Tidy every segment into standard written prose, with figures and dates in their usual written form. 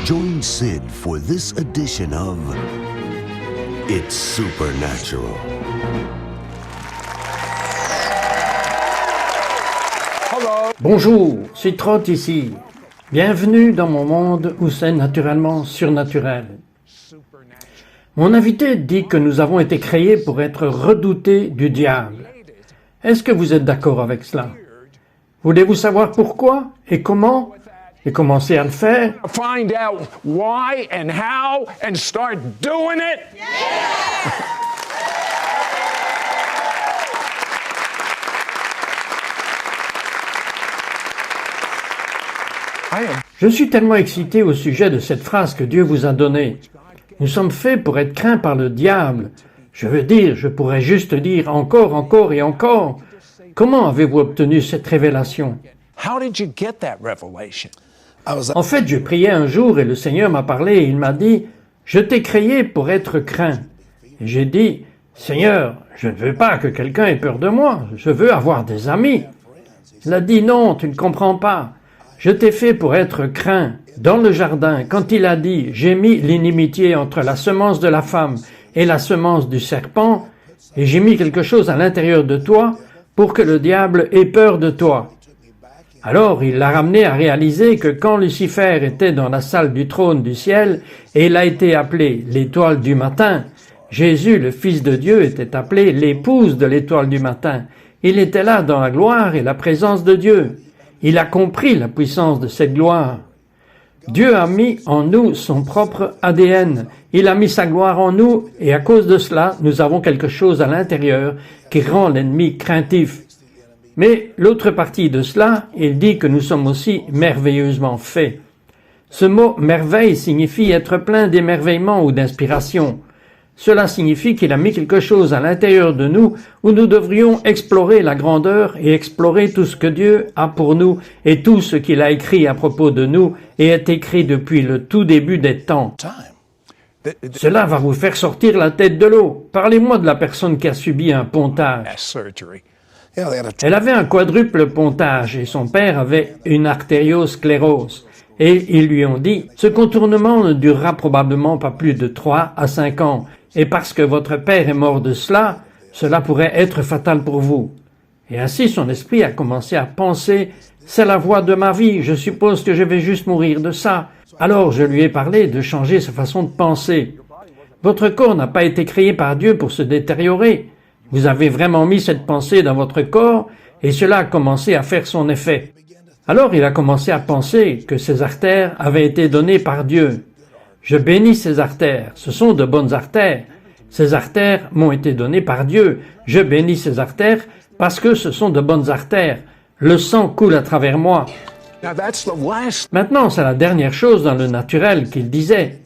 Join Sid for this edition of It's Supernatural. Bonjour, c'est Trot ici. Bienvenue dans mon monde où c'est naturellement surnaturel. Mon invité dit que nous avons été créés pour être redoutés du diable. Est-ce que vous êtes d'accord avec cela? Voulez-vous savoir pourquoi et comment? Et commencer à le faire? Find out why and how and start doing it. Je suis tellement excité au sujet de cette phrase que Dieu vous a donnée. Nous sommes faits pour être craints par le diable. Je veux dire, je pourrais juste dire encore et encore. Comment avez-vous obtenu cette révélation? How did you get that revelation? En fait, je priais un jour et le Seigneur m'a parlé et il m'a dit, « Je t'ai créé pour être craint. » Et j'ai dit, « Seigneur, je ne veux pas que quelqu'un ait peur de moi. Je veux avoir des amis. » Il a dit, « Non, tu ne comprends pas. Je t'ai fait pour être craint. » Dans le jardin, quand il a dit, « J'ai mis l'inimitié entre la semence de la femme et la semence du serpent, et j'ai mis quelque chose à l'intérieur de toi pour que le diable ait peur de toi. » Alors il l'a ramené à réaliser que quand Lucifer était dans la salle du trône du ciel, et il a été appelé l'étoile du matin, Jésus, le Fils de Dieu, était appelé l'épouse de l'étoile du matin. Il était là dans la gloire et la présence de Dieu. Il a compris la puissance de cette gloire. Dieu a mis en nous son propre ADN. Il a mis sa gloire en nous et à cause de cela, nous avons quelque chose à l'intérieur qui rend l'ennemi craintif. Mais l'autre partie de cela, il dit que nous sommes aussi merveilleusement faits. Ce mot « merveille » signifie être plein d'émerveillement ou d'inspiration. Cela signifie qu'il a mis quelque chose à l'intérieur de nous où nous devrions explorer la grandeur et explorer tout ce que Dieu a pour nous et tout ce qu'il a écrit à propos de nous et est écrit depuis le tout début des temps. Cela va vous faire sortir la tête de l'eau. Parlez-moi de la personne qui a subi un pontage. Elle avait un quadruple pontage et son père avait une artériosclérose. Et ils lui ont dit, ce contournement ne durera probablement pas plus de 3 à 5 ans. Et parce que votre père est mort de cela, cela pourrait être fatal pour vous. Et ainsi son esprit a commencé à penser, c'est la voie de ma vie, je suppose que je vais juste mourir de ça. Alors je lui ai parlé de changer sa façon de penser. Votre corps n'a pas été créé par Dieu pour se détériorer. Vous avez vraiment mis cette pensée dans votre corps et cela a commencé à faire son effet. Alors il a commencé à penser que ces artères avaient été données par Dieu. Je bénis ces artères, ce sont de bonnes artères. Ces artères m'ont été données par Dieu. Je bénis ces artères parce que ce sont de bonnes artères. Le sang coule à travers moi. Maintenant, c'est la dernière chose dans le naturel qu'il disait.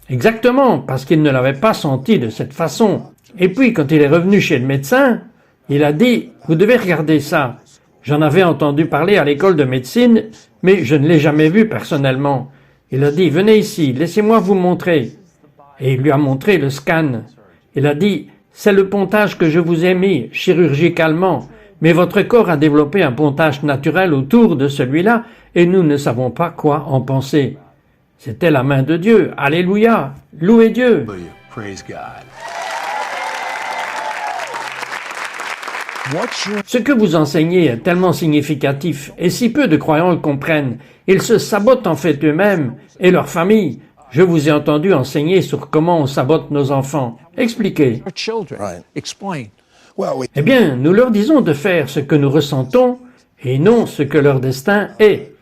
Exactement, parce qu'il ne l'avait pas senti de cette façon. Et puis, quand il est revenu chez le médecin, il a dit, « Vous devez regarder ça. J'en avais entendu parler à l'école de médecine, mais je ne l'ai jamais vu personnellement. » Il a dit, « Venez ici, laissez-moi vous montrer. » Et il lui a montré le scan. Il a dit, « C'est le pontage que je vous ai mis, chirurgicalement, mais votre corps a développé un pontage naturel autour de celui-là, et nous ne savons pas quoi en penser. » C'était la main de Dieu. Alléluia! Louez Dieu! Praise God. Ce que vous enseignez est tellement significatif, et si peu de croyants le comprennent. Ils se sabotent en fait eux-mêmes et leur famille. Je vous ai entendu enseigner sur comment on sabote nos enfants. Expliquez. Eh bien, nous leur disons de faire ce que nous ressentons et non ce que leur destin est.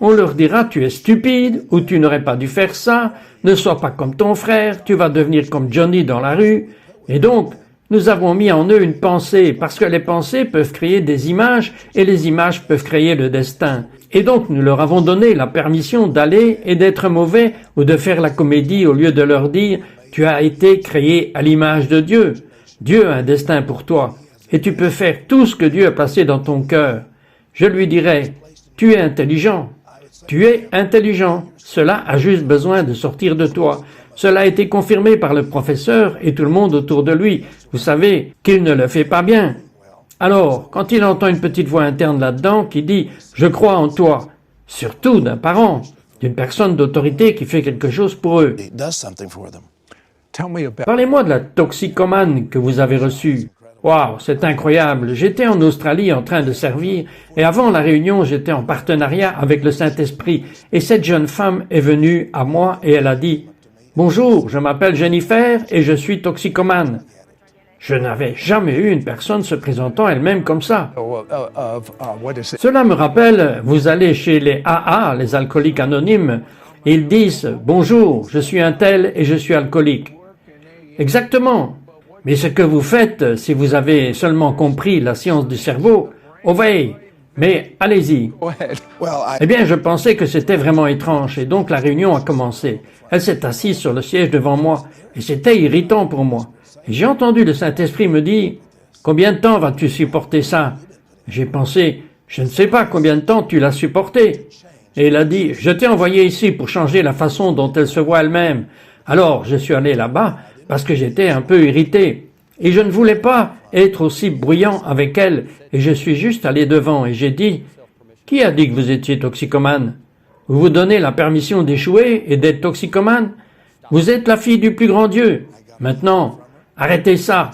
On leur dira « tu es stupide » ou « tu n'aurais pas dû faire ça »,« ne sois pas comme ton frère, tu vas devenir comme Johnny dans la rue ». Et donc, nous avons mis en eux une pensée, parce que les pensées peuvent créer des images, et les images peuvent créer le destin. Et donc, nous leur avons donné la permission d'aller et d'être mauvais, ou de faire la comédie au lieu de leur dire « tu as été créé à l'image de Dieu. Dieu a un destin pour toi, et tu peux faire tout ce que Dieu a placé dans ton cœur. » Je lui dirais « tu es intelligent. Tu es intelligent. Cela a juste besoin de sortir de toi. » Cela a été confirmé par le professeur et tout le monde autour de lui. Vous savez qu'il ne le fait pas bien. Alors, quand il entend une petite voix interne là-dedans qui dit « Je crois en toi », surtout d'un parent, d'une personne d'autorité qui fait quelque chose pour eux. It does something for them. Tell me about Parlez-moi de la toxicomane que vous avez reçue. Waouh, c'est incroyable. J'étais en Australie en train de servir et avant la réunion, j'étais en partenariat avec le Saint-Esprit et cette jeune femme est venue à moi et elle a dit « Bonjour, je m'appelle Jennifer et je suis toxicomane. » Je n'avais jamais eu une personne se présentant elle-même comme ça. what is it? Cela me rappelle, vous allez chez les AA, les alcooliques anonymes, et ils disent « Bonjour, je suis un tel et je suis alcoolique. » Exactement. Mais ce que vous faites, si vous avez seulement compris la science du cerveau, oh oui, mais allez-y. Go ahead. Well, Eh bien, je pensais que c'était vraiment étrange, et donc la réunion a commencé. Elle s'est assise sur le siège devant moi, et c'était irritant pour moi. Et j'ai entendu le Saint-Esprit me dire « Combien de temps vas-tu supporter ça ?» J'ai pensé « Je ne sais pas combien de temps tu l'as supporté. » Et il a dit « Je t'ai envoyé ici pour changer la façon dont elle se voit elle-même. » Alors, je suis allé là-bas parce que j'étais un peu irrité. Et je ne voulais pas être aussi bruyant avec elle, et je suis juste allé devant et j'ai dit « Qui a dit que vous étiez toxicomane? Vous vous donnez la permission d'échouer et d'être toxicomane? Vous êtes la fille du plus grand Dieu. Maintenant, arrêtez ça. »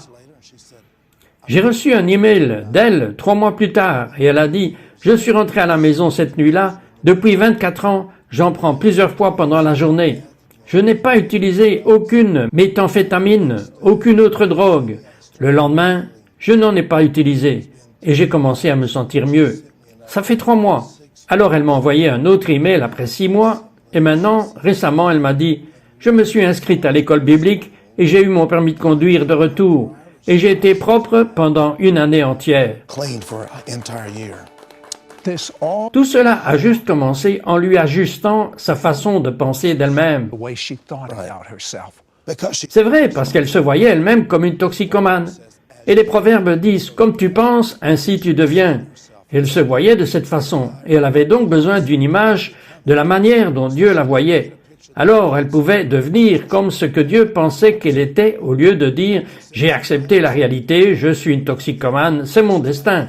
J'ai reçu un email d'elle 3 mois plus tard et elle a dit « Je suis rentré à la maison cette nuit-là. Depuis 24 ans, j'en prends plusieurs fois pendant la journée. Je n'ai pas utilisé aucune méthamphétamine, aucune autre drogue. Le lendemain, je n'en ai pas utilisé et j'ai commencé à me sentir mieux. Ça fait 3 mois. Alors elle m'a envoyé un autre email après 6 mois et maintenant, récemment, elle m'a dit « Je me suis inscrite à l'école biblique et j'ai eu mon permis de conduire de retour et j'ai été propre pendant 1 année entière. » clean for an entire year. This all Tout cela a juste commencé en lui ajustant sa façon de penser d'elle-même. the way she thought about herself. Because she C'est vrai, parce qu'elle se voyait elle-même comme une toxicomane. Et les proverbes disent « Comme tu penses, ainsi tu deviens ». Elle se voyait de cette façon, et elle avait donc besoin d'une image de la manière dont Dieu la voyait. Alors elle pouvait devenir comme ce que Dieu pensait qu'elle était, au lieu de dire « J'ai accepté la réalité, je suis une toxicomane, c'est mon destin ».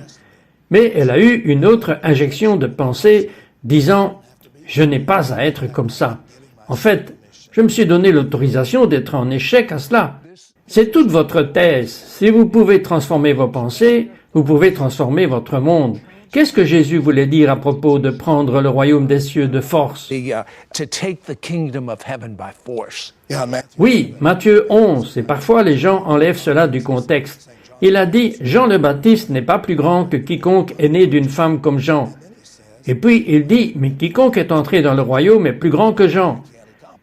Mais elle a eu une autre injection de pensée disant « Je n'ai pas à être comme ça ». En fait, je me suis donné l'autorisation d'être en échec à cela. C'est toute votre thèse. Si vous pouvez transformer vos pensées, vous pouvez transformer votre monde. Qu'est-ce que Jésus voulait dire à propos de prendre le royaume des cieux de force? To take the kingdom of heaven by force. yeah, Matthew, Oui, Matthieu 11, et parfois les gens enlèvent cela du contexte. Il a dit « Jean le Baptiste n'est pas plus grand que quiconque est né d'une femme comme Jean. » Et puis il dit « Mais quiconque est entré dans le royaume est plus grand que Jean. »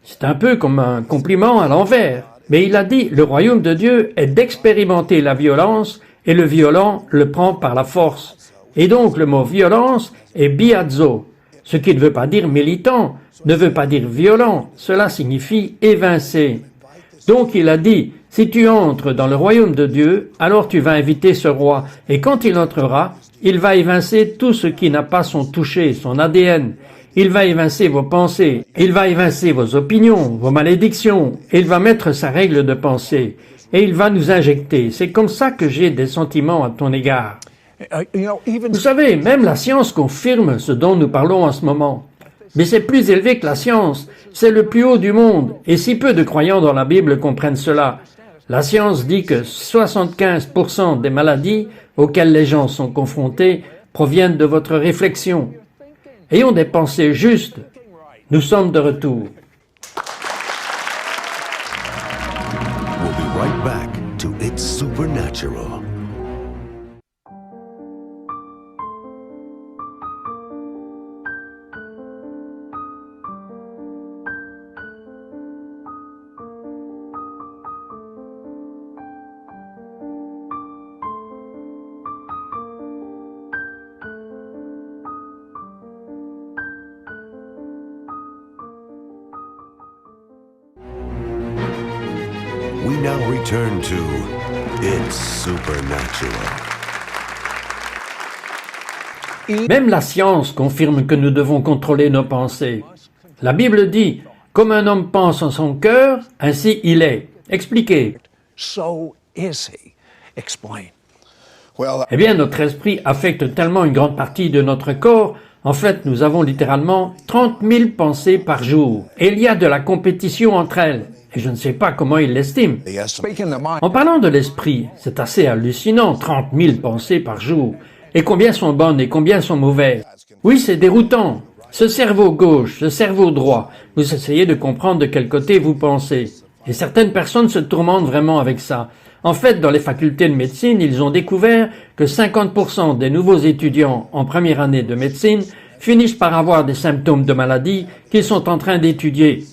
C'est un peu comme un compliment à l'envers. Mais il a dit « Le royaume de Dieu est d'expérimenter la violence et le violent le prend par la force. » Et donc le mot violence est biazo, ce qui ne veut pas dire militant, ne veut pas dire violent, cela signifie évincer. Donc il a dit, si tu entres dans le royaume de Dieu, alors tu vas inviter ce roi, et quand il entrera, il va évincer tout ce qui n'a pas son toucher, son ADN. Il va évincer vos pensées, il va évincer vos opinions, vos malédictions, et il va mettre sa règle de pensée, et il va nous injecter. C'est comme ça que j'ai des sentiments à ton égard. Even Vous savez, même la science confirme ce dont nous parlons en ce moment. Mais c'est plus élevé que la science, c'est le plus haut du monde, et si peu de croyants dans la Bible comprennent cela. La science dit que 75% des maladies auxquelles les gens sont confrontés proviennent de votre réflexion. Ayons des pensées justes. Nous sommes de retour. We'll be right back to It's Supernatural. We now return to It's Supernatural. Même la science confirme que nous devons contrôler nos pensées. La Bible dit, comme un homme pense en son cœur, ainsi il est. Expliquez. so is he. Explain. well, Eh bien, notre esprit affecte tellement une grande partie de notre corps, En fait, nous avons littéralement 30 000 pensées par jour. Et il y a de la compétition entre elles. Et je ne sais pas comment ils l'estiment. They estimate Speaking the mind. En parlant de l'esprit, c'est assez hallucinant, 30 000 pensées par jour. Et combien sont bonnes et combien sont mauvaises? Oui, c'est déroutant. Ce cerveau gauche, ce cerveau droit, vous essayez de comprendre de quel côté vous pensez. Et certaines personnes se tourmentent vraiment avec ça. En fait, dans les facultés de médecine, ils ont découvert que 50% des nouveaux étudiants en première année de médecine finissent par avoir des symptômes de maladie qu'ils sont en train d'étudier.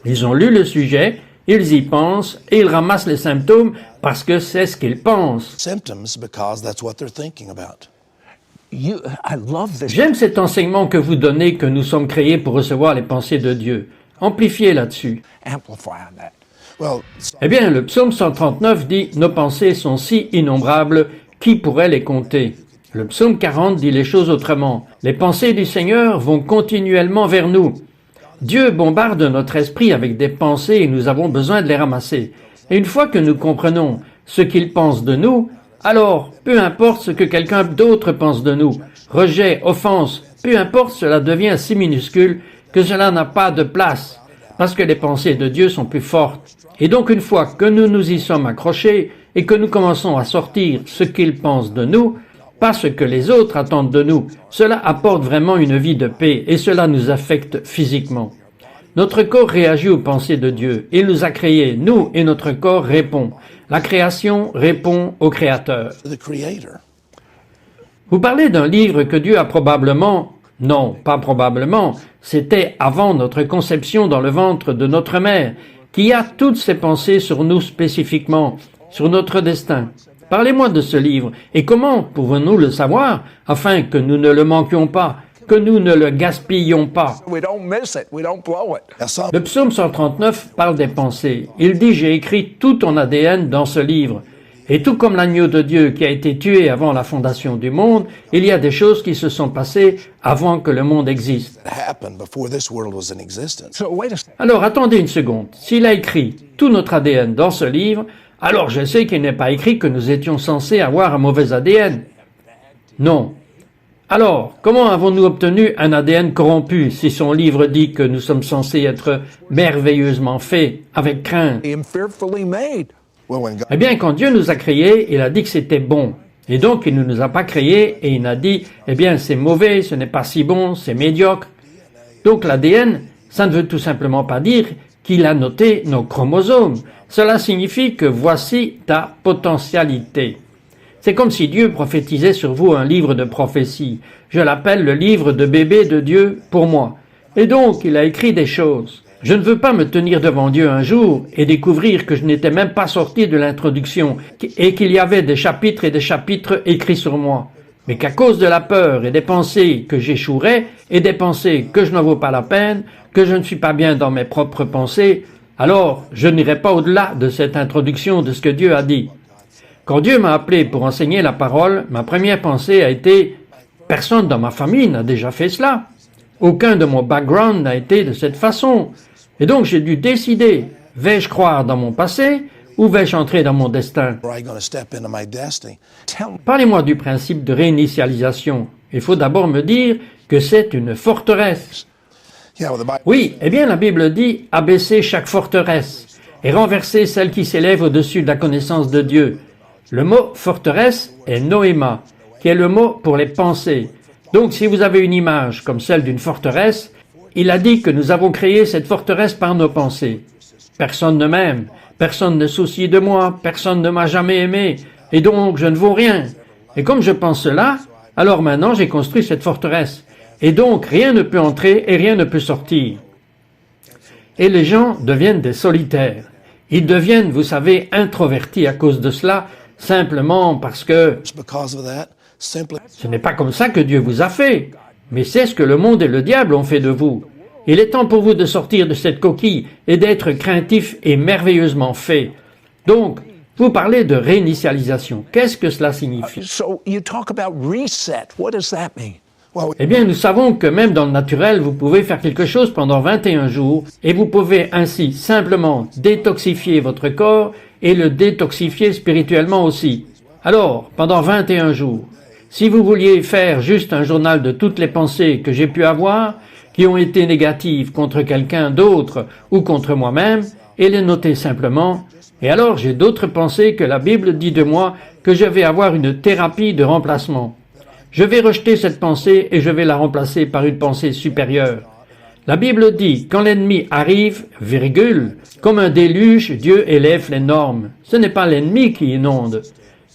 Ils ont lu le sujet, ils y pensent et ils ramassent les symptômes parce que c'est ce qu'ils pensent. symptoms because that's what they're thinking about. I love this. J'aime cet enseignement que vous donnez que nous sommes créés pour recevoir les pensées de Dieu. Amplifiez là-dessus. Amplify on that. Well, Eh bien, le psaume 139 dit « Nos pensées sont si innombrables, qui pourrait les compter ?» Le psaume 40 dit les choses autrement. Les pensées du Seigneur vont continuellement vers nous. Dieu bombarde notre esprit avec des pensées et nous avons besoin de les ramasser. Et une fois que nous comprenons ce qu'il pense de nous, alors, peu importe ce que quelqu'un d'autre pense de nous, rejet, offense, peu importe, cela devient si minuscule que cela n'a pas de place, parce que les pensées de Dieu sont plus fortes. Et donc, une fois que nous nous y sommes accrochés et que nous commençons à sortir ce qu'il pense de nous, pas ce que les autres attendent de nous, cela apporte vraiment une vie de paix et cela nous affecte physiquement. Notre corps réagit aux pensées de Dieu. Il nous a créés, nous, et notre corps répond. La création répond au Créateur. the Creator. Vous parlez d'un livre que Dieu a probablement, non, pas probablement, c'était avant notre conception dans le ventre de notre mère, qui a toutes ses pensées sur nous spécifiquement, sur notre destin. Parlez-moi de ce livre, et comment pouvons-nous le savoir, afin que nous ne le manquions pas, que nous ne le gaspillions pas. We don't miss it. We don't blow it. Now, some Le psaume 139 parle des pensées. Il dit « J'ai écrit tout ton ADN dans ce livre ». Et tout comme l'agneau de Dieu qui a été tué avant la fondation du monde, il y a des choses qui se sont passées avant que le monde existe. happened before this world was in existence. So wait a second. Alors attendez une seconde. S'il a écrit tout notre ADN dans ce livre, alors je sais qu'il n'est pas écrit que nous étions censés avoir un mauvais ADN. Non. Alors, comment avons-nous obtenu un ADN corrompu si son livre dit que nous sommes censés être merveilleusement faits, avec crainte? I am fearfully made. Well, when God Eh bien, quand Dieu nous a créés, il a dit que c'était bon. Et donc, il ne nous a pas créés et il a dit, eh bien, c'est mauvais, ce n'est pas si bon, c'est médiocre. Donc, l'ADN, ça ne veut tout simplement pas dire qu'il a noté nos chromosomes. Cela signifie que voici ta potentialité. C'est comme si Dieu prophétisait sur vous un livre de prophétie. Je l'appelle le livre de bébé de Dieu pour moi. Et donc, il a écrit des choses. Je ne veux pas me tenir devant Dieu un jour et découvrir que je n'étais même pas sorti de l'introduction et qu'il y avait des chapitres et des chapitres écrits sur moi. Mais qu'à cause de la peur et des pensées que j'échouerais et des pensées que je n'en vaux pas la peine, que je ne suis pas bien dans mes propres pensées, alors je n'irai pas au-delà de cette introduction de ce que Dieu a dit. Quand Dieu m'a appelé pour enseigner la parole, ma première pensée a été « Personne dans ma famille n'a déjà fait cela. Aucun de mon background n'a été de cette façon. » Et donc j'ai dû décider, vais-je croire dans mon passé ou vais-je entrer dans mon destin? am I going to step into my destiny? Tell me. Parlez-moi du principe de réinitialisation. Il faut d'abord me dire que c'est une forteresse. Yeah, well, the Bible, Oui, eh bien la Bible dit abaisser chaque forteresse et renverser celle qui s'élève au-dessus de la connaissance de Dieu. Le mot forteresse est noéma, qui est le mot pour les pensées. Donc si vous avez une image comme celle d'une forteresse, il a dit que nous avons créé cette forteresse par nos pensées. Personne ne m'aime, personne ne soucie de moi, personne ne m'a jamais aimé, et donc je ne vaux rien. Et comme je pense cela, alors maintenant j'ai construit cette forteresse. Et donc rien ne peut entrer et rien ne peut sortir. Et les gens deviennent des solitaires. Ils deviennent, vous savez, introvertis à cause de cela, simplement parce que because of that, simply ce n'est pas comme ça que Dieu vous a fait, mais c'est ce que le monde et le diable ont fait de vous. Il est temps pour vous de sortir de cette coquille et d'être craintif et merveilleusement fait. Donc, vous parlez de réinitialisation. Qu'est-ce que cela signifie? So you talk about reset. What does that mean? well, Eh bien, nous savons que même dans le naturel, vous pouvez faire quelque chose pendant 21 jours et vous pouvez ainsi simplement détoxifier votre corps et le détoxifier spirituellement aussi. Alors, pendant 21 jours, Si vous vouliez faire juste un journal de toutes les pensées que j'ai pu avoir, qui ont été négatives contre quelqu'un d'autre ou contre moi-même, et les noter simplement, et alors j'ai d'autres pensées que la Bible dit de moi que je vais avoir une thérapie de remplacement. Je vais rejeter cette pensée et je vais la remplacer par une pensée supérieure. La Bible dit, quand l'ennemi arrive, virgule, comme un déluge, Dieu élève les normes. Ce n'est pas l'ennemi qui inonde.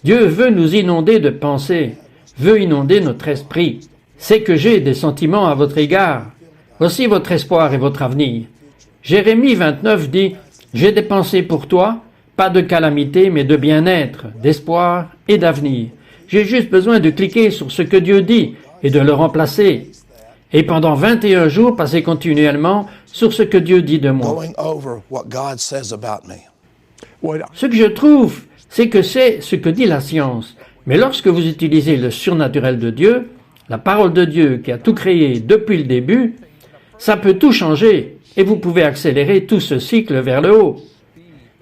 Dieu veut nous inonder de pensées, veut inonder notre esprit. C'est que j'ai des sentiments à votre égard. Voici votre espoir et votre avenir. Jérémie 29 dit, j'ai des pensées pour toi, pas de calamité, mais de bien-être, d'espoir et d'avenir. J'ai juste besoin de cliquer sur ce que Dieu dit et de le remplacer. Et pendant 21 jours, passer continuellement sur ce que Dieu dit de moi. Going over what God says about me. Ce que je trouve, c'est que c'est ce que dit la science. Mais lorsque vous utilisez le surnaturel de Dieu, la parole de Dieu qui a tout créé depuis le début, ça peut tout changer et vous pouvez accélérer tout ce cycle vers le haut.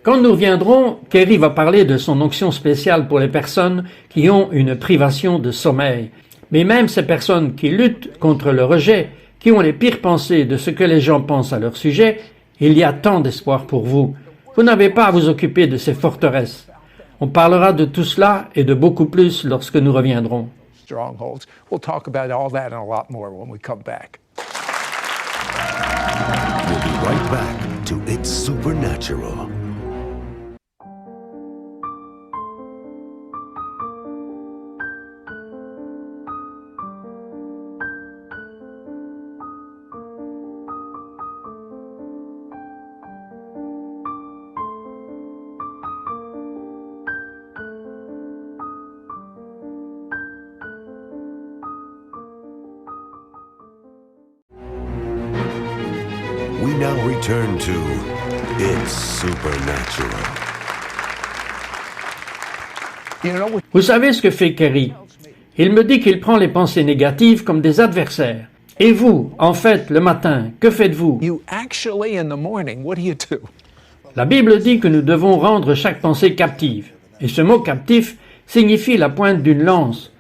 Quand nous reviendrons, Kerry va parler de son onction spéciale pour les personnes qui ont une privation de sommeil. Mais même ces personnes qui luttent contre le rejet, qui ont les pires pensées de ce que les gens pensent à leur sujet, il y a tant d'espoir pour vous. Vous n'avez pas à vous occuper de ces forteresses. On parlera de tout cela et de beaucoup plus lorsque nous reviendrons. Strongholds. We'll talk about all that and a lot more when we come back. We'll be right back to It's Supernatural. We now return to It's Supernatural. You know, Vous savez ce que fait Kerry? Il me dit qu'il prend les pensées négatives comme des adversaires. Et vous, en fait, le matin, que faites-vous? you actually in the morning, what do? La Bible dit que nous devons rendre chaque pensée captive. Et ce mot captif signifie la pointe d'une lance,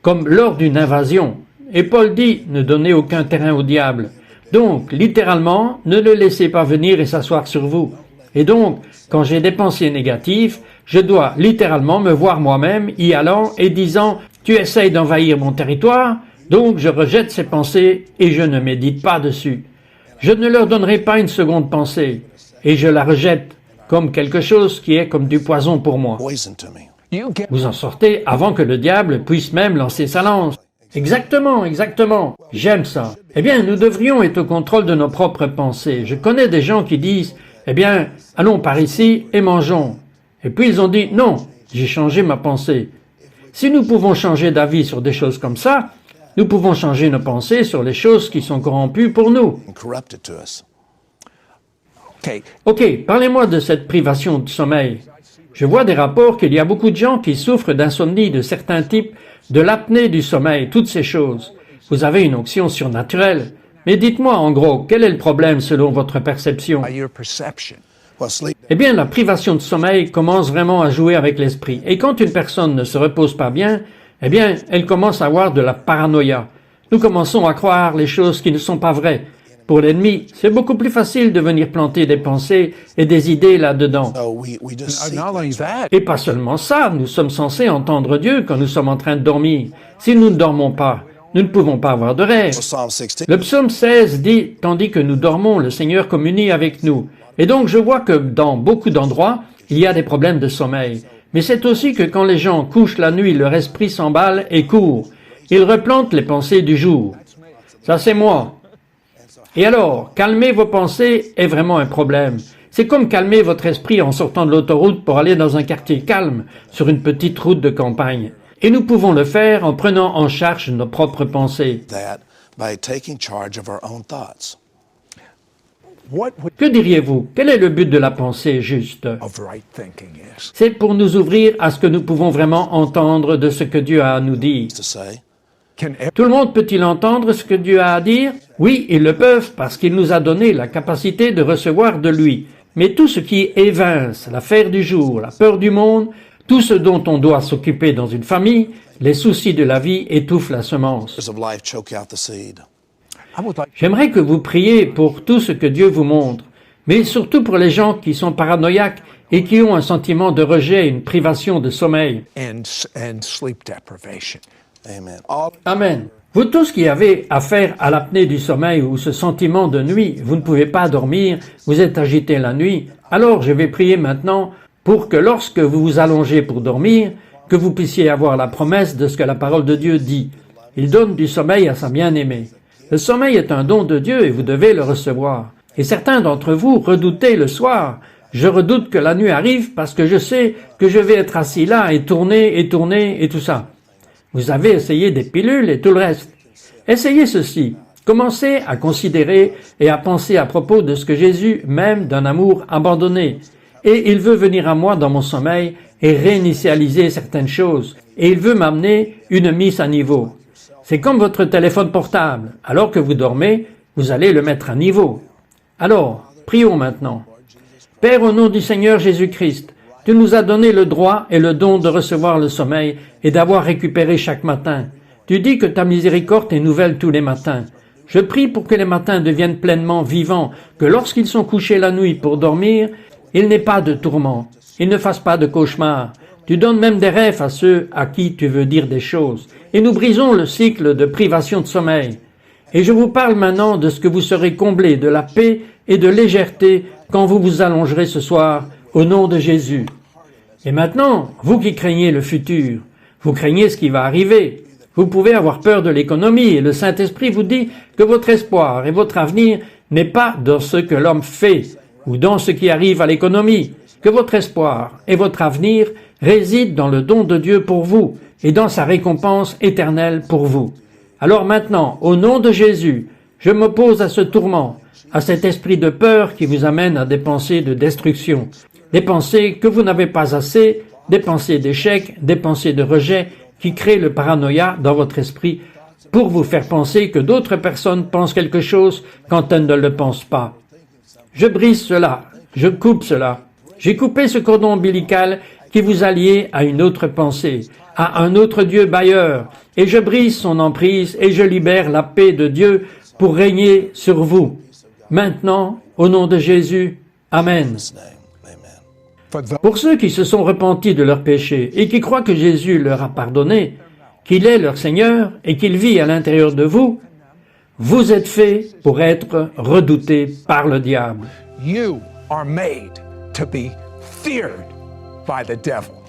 comme lors d'une invasion. Et Paul dit, ne donnez aucun terrain au diable. Donc, littéralement, ne le laissez pas venir et s'asseoir sur vous. Et donc, quand j'ai des pensées négatives, je dois littéralement me voir moi-même y allant et disant « Tu essayes d'envahir mon territoire, donc je rejette ces pensées et je ne médite pas dessus. Je ne leur donnerai pas une seconde pensée et je la rejette comme quelque chose qui est comme du poison pour moi. » Poison to me. You get Vous en sortez avant que le diable puisse même lancer sa lance. Exactement, exactement. J'aime ça. Eh bien, nous devrions être au contrôle de nos propres pensées. Je connais des gens qui disent, eh bien, allons par ici et mangeons. Et puis ils ont dit, non, j'ai changé ma pensée. Si nous pouvons changer d'avis sur des choses comme ça, nous pouvons changer nos pensées sur les choses qui sont corrompues pour nous. And corrupted to us. okay. Ok, parlez-moi de cette privation de sommeil. Je vois des rapports qu'il y a beaucoup de gens qui souffrent d'insomnie de certains types, de l'apnée du sommeil, toutes ces choses. Vous avez une onction surnaturelle. Mais dites-moi en gros, quel est le problème selon votre perception? By your perception. Well, sleep. Eh bien, la privation de sommeil commence vraiment à jouer avec l'esprit. Et quand une personne ne se repose pas bien, eh bien, elle commence à avoir de la paranoïa. Nous commençons à croire les choses qui ne sont pas vraies. Pour l'ennemi, c'est beaucoup plus facile de venir planter des pensées et des idées là-dedans. So we just see Not only things. that, Et pas seulement ça, nous sommes censés entendre Dieu quand nous sommes en train de dormir. Si nous ne dormons pas, nous ne pouvons pas avoir de rêve. Psalm 16. Le psaume 16 dit « Tandis que nous dormons, le Seigneur communie avec nous ». Et donc je vois que dans beaucoup d'endroits, il y a des problèmes de sommeil. Mais c'est aussi que quand les gens couchent la nuit, leur esprit s'emballe et court. Ils replantent les pensées du jour. Ça c'est moi. Et alors, calmer vos pensées est vraiment un problème. C'est comme calmer votre esprit en sortant de l'autoroute pour aller dans un quartier calme, sur une petite route de campagne. Et nous pouvons le faire en prenant en charge nos propres pensées. That by taking charge of our own thoughts. what would Que diriez-vous? Quel est le but de la pensée juste? of right thinking is? C'est pour nous ouvrir à ce que nous pouvons vraiment entendre de ce que Dieu a à nous dire. To say, Can Tout le monde peut-il entendre ce que Dieu a à dire? Oui, ils le peuvent parce qu'il nous a donné la capacité de recevoir de lui. Mais tout ce qui évince l'affaire du jour, la peur du monde, Tout ce dont on doit s'occuper dans une famille, les soucis de la vie étouffent la semence. Of life choke out the seed. I would like J'aimerais que vous priez pour tout ce que Dieu vous montre, mais surtout pour les gens qui sont paranoïaques et qui ont un sentiment de rejet, une privation de sommeil. and sleep deprivation. Amen. All Amen. Vous tous qui avez affaire à l'apnée du sommeil ou ce sentiment de nuit, vous ne pouvez pas dormir, vous êtes agité la nuit, alors je vais prier maintenant pour que lorsque vous vous allongez pour dormir, que vous puissiez avoir la promesse de ce que la parole de Dieu dit. Il donne du sommeil à sa bien-aimée. Le sommeil est un don de Dieu et vous devez le recevoir. Et certains d'entre vous redoutez le soir. Je redoute que la nuit arrive parce que je sais que je vais être assis là et tourner et tout ça. Vous avez essayé des pilules et tout le reste. Essayez ceci. Commencez à considérer et à penser à propos de ce que Jésus m'aime d'un amour abandonné. Et il veut venir à moi dans mon sommeil et réinitialiser certaines choses. Et il veut m'amener une mise à niveau. C'est comme votre téléphone portable. Alors que vous dormez, vous allez le mettre à niveau. Alors, prions maintenant. Père, au nom du Seigneur Jésus-Christ, tu nous as donné le droit et le don de recevoir le sommeil et d'avoir récupéré chaque matin. Tu dis que ta miséricorde est nouvelle tous les matins. Je prie pour que les matins deviennent pleinement vivants, que lorsqu'ils sont couchés la nuit pour dormir, ils n'aient pas de tourments, ils ne fassent pas de cauchemars. Tu donnes même des rêves à ceux à qui tu veux dire des choses. Et nous brisons le cycle de privation de sommeil. Et je vous parle maintenant de ce que vous serez comblés de la paix et de légèreté quand vous vous allongerez ce soir, au nom de Jésus. Et maintenant, vous qui craignez le futur, vous craignez ce qui va arriver. Vous pouvez avoir peur de l'économie et le Saint-Esprit vous dit que votre espoir et votre avenir n'est pas dans ce que l'homme fait ou dans ce qui arrive à l'économie, que votre espoir et votre avenir résident dans le don de Dieu pour vous et dans sa récompense éternelle pour vous. Alors maintenant, au nom de Jésus, je m'oppose à ce tourment, à cet esprit de peur qui vous amène à des pensées de destruction, des pensées que vous n'avez pas assez, des pensées d'échec, des pensées de rejet qui créent le paranoïa dans votre esprit pour vous faire penser que d'autres personnes pensent quelque chose quand elles ne le pensent pas. Je brise cela, je coupe cela. J'ai coupé ce cordon ombilical qui vous a lié à une autre pensée, à un autre Dieu bailleur, et je brise son emprise et je libère la paix de Dieu pour régner sur vous. Maintenant, au nom de Jésus, Amen. His name. Amen. For those Pour ceux qui se sont repentis de leurs péchés et qui croient que Jésus leur a pardonné, qu'il est leur Seigneur et qu'il vit à l'intérieur de vous, vous êtes faits pour être redoutés par le diable. you are made to be feared by the devil.